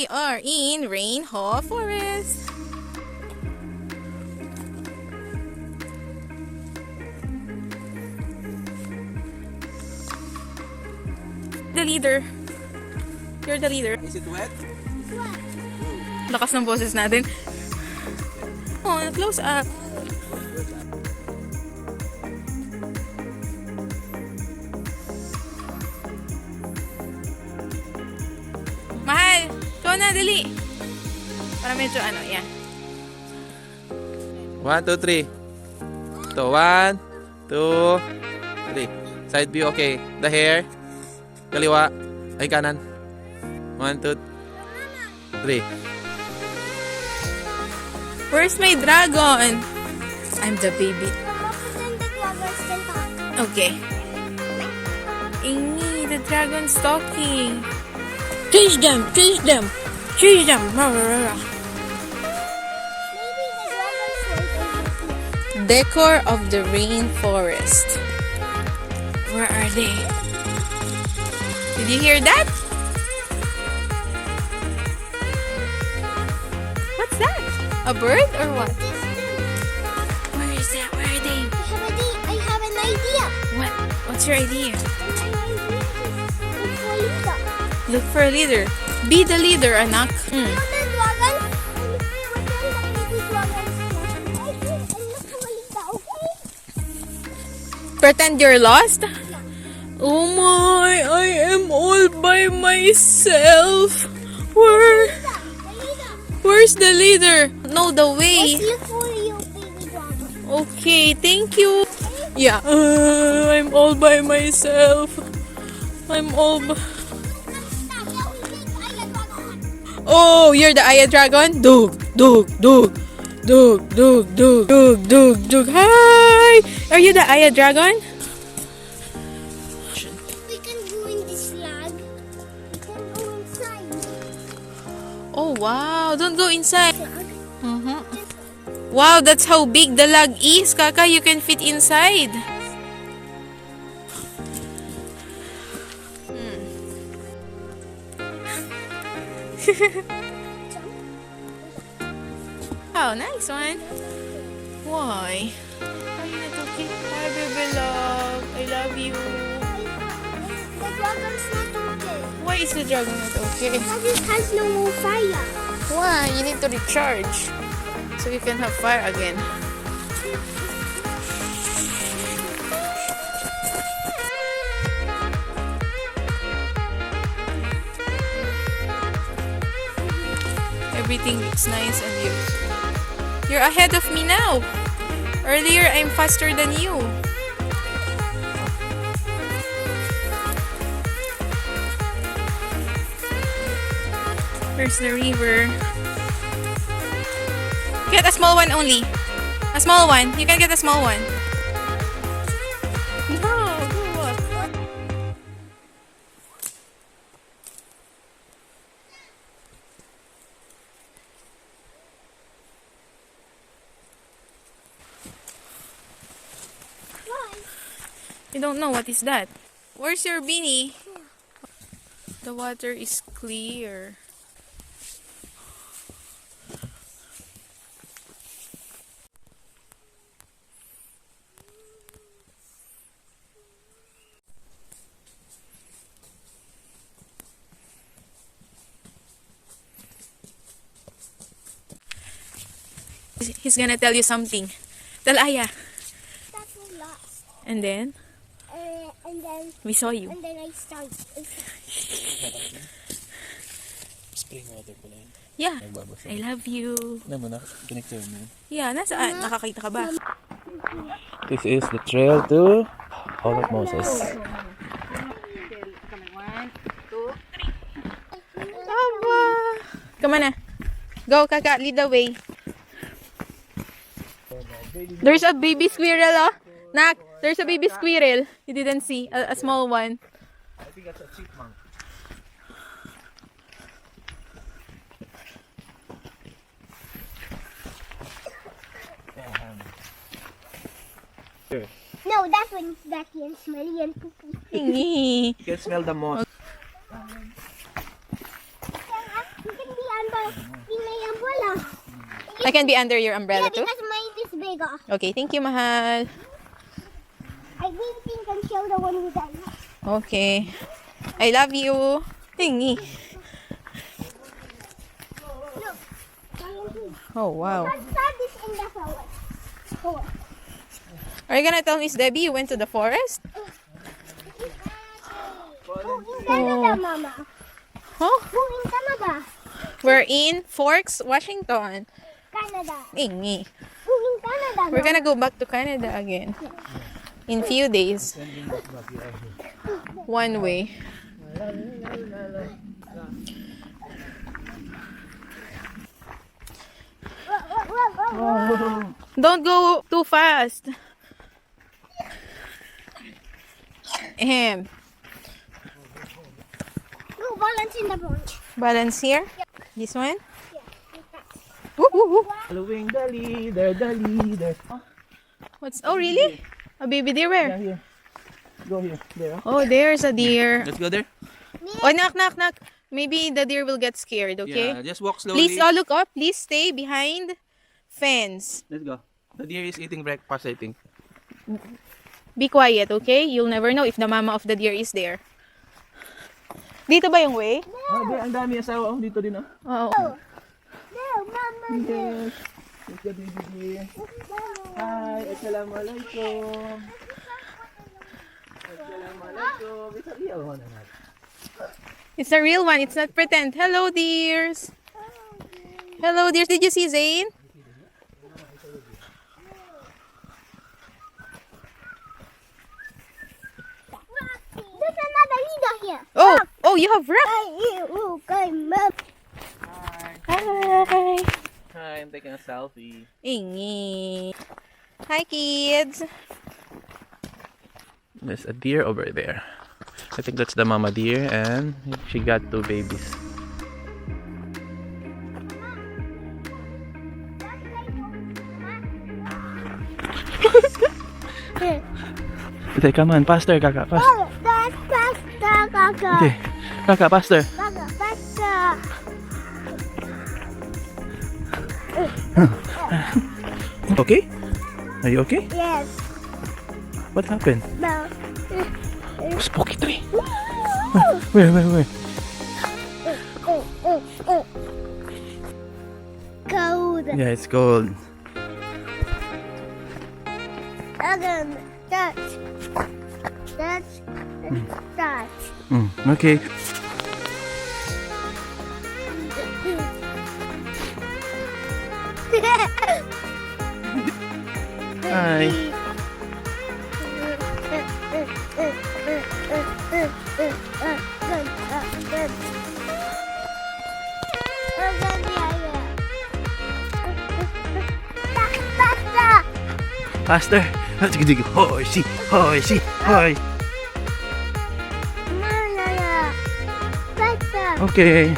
We are in Rainhaw Forest. The leader. You're the leader. Is it wet? Lakas ng boses natin. Oh, close up. Mahal! Ikaw na, dali! Para medyo ano, yan. 1, 2, 3. So, 1, 2, 3. Side view, okay. The hair. Kaliwa. Ay, kanan. 1, 2, 3. Where's my dragon? I'm the baby. Okay. Ingi, the dragon's talking. Chase them! Chase them! Chase them! Decor of the rainforest. Where are they? Did you hear that? What's that? A bird or what? Where is that? Where are they? I have an idea. What? What's your idea? Look for Look for a leader. a leader. Be the leader, anak. You know the dragon? Pretend you're lost? Oh my, I am all by myself. Where's the leader? Know the way. Look for you, baby dragon. Okay, thank you. Yeah, I'm all by myself. I'm all Oh, you're the Aya Dragon? Dug, dug, dug. Dug, dug, dug, dug, dug, dug. Hi! Are you the Aya Dragon? We can go in this lag. We can go inside. Oh, wow. Don't go inside. Lag. Wow, that's how big the log is, Kaka. You can fit inside. Oh, nice one. Why? Are you not okay? Hi, baby love. I love you. The dragon's not okay. Why is the dragon not okay? Because it has no more fire. Why? You need to recharge so you can have fire again. Everything looks nice and beautiful. You're ahead of me now. Earlier, I'm faster than you. Where's the river? Get a small one only. A small one. You can get a small one. No, go up. You don't know what is that. Where's your beanie? The water is clear. He's gonna tell you something. Tell Aya. That was lost. And then, we saw you. And then I started. Spring water pala yun. Yeah. Nagbabasa. I love you. Alam mo na, connector mo. Yeah, nasaan? Nakakita ka ba? This is the trail to Hall of Moses. Come on na. Go, Kaka. Lead the way. There's a baby squirrel, oh. Nak, there's a baby squirrel. You didn't see. A small one. I think that's a chipmunk. No, that one's dirty and smelly and poopy. You can smell the moss. You can be I can be under your umbrella Yeah, too? because mine is bigger. Okay, thank you, mahal. I really think I'm show the one with that. Okay. I love you. Tingy. Look. Oh, wow. Start this in the flower. Oh. Are you gonna tell Miss Debbie you went to the forest? Who in Canada, Mama? Huh? Who in Canada? We're in Forks, Washington. Canada. Tingy. Who in Canada? We're gonna go back to Canada again. In few days. One way. Don't go too fast. Ahem. Go balance in the branch. Balance here. This one. Yeah, like that. Woo, woo, woo. Following the leader, the leader. What's? Oh, really? A baby deer where? Here. Go here. There. Oh, there's a deer. Let's go there. Oh, knock, knock, knock. Maybe the deer will get scared, okay? Yeah, just walk slowly. Please all look up. Please stay behind fence. Let's go. The deer is eating breakfast, I think. Be quiet, okay? You'll never know if the mama of the deer is there. Dito ba yung way? Ah, ang dami asawa dito din ah. Oo. No, Mama. Yes. Let's go, baby deer. Hi, assalamualaikum. Assalamualaikum. It's a real one. It's a real one. It's not pretend. Hello, dears. Hello, dears. Did you see Zane? There's another leader here. Oh, oh, you have rock. You came up. Hi. Hi, I'm taking a selfie. Ingi. Hi, kids. There's a deer over there. I think that's the mama deer and she got 2 babies. Okay, come on, faster, Kaka, faster. Oh, that's faster, Kaka. Okay, Kaka, faster. Kaka, faster. Okay? Are you okay? Yes. What happened? No. Spooky tree. Where? Cold. Yeah, it's cold. Again, touch. Touch. Touch. Okay. Hi. Faster. Hoy, see. Hoy. Okay.